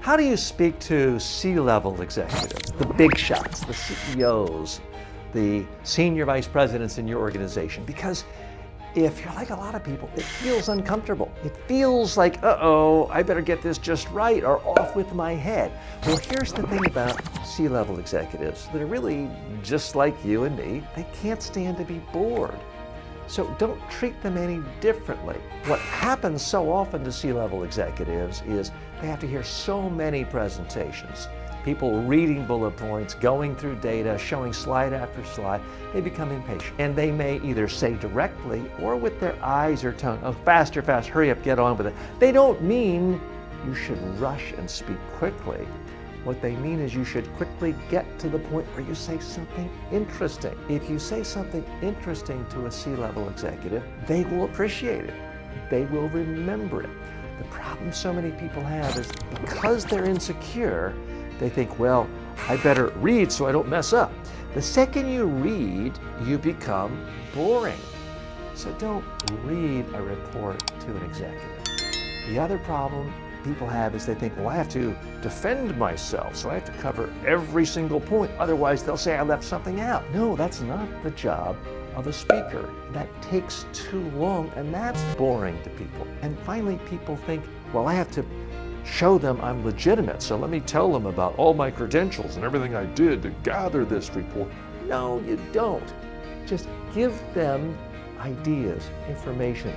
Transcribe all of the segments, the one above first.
How do you speak to C-level executives, the big shots, the CEOs, the senior vice presidents in your organization? Because if you're like a lot of people, it feels uncomfortable. It feels like, uh-oh, I better get this just right or off with my head. Well, here's the thing about C-level executives. They're really just like you and me. They can't stand to be bored. So don't treat them any differently. What happens so often to C-level executives is they have to hear so many presentations. People reading bullet points, going through data, showing slide after slide. They become impatient. And they may either say directly or with their eyes or tongue, oh, faster, fast, hurry up, get on with it. They don't mean you should rush and speak quickly. What they mean is you should quickly get to the point where you say something interesting. If you say something interesting to a C-level executive, they will appreciate it. They will remember it. The problem so many people have is because they're insecure, they think, well, I better read so I don't mess up. The second you read, you become boring. So don't read a report to an executive. The other problem people have is they think, well, I have to defend myself, so I have to cover every single point. Otherwise, they'll say I left something out. No, that's not the job of a speaker. That takes too long, and that's boring to people. And finally, people think, well, I have to show them I'm legitimate, so let me tell them about all my credentials and everything I did to gather this report. No, you don't. Just give them ideas, information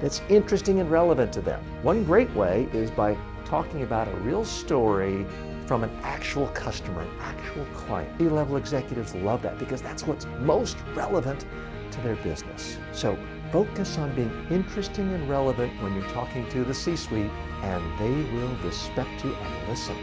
that's interesting and relevant to them. One great way is by talking about a real story from an actual customer, an actual client. C-level executives love that because that's what's most relevant to their business. So focus on being interesting and relevant when you're talking to the C-suite, and they will respect you and listen.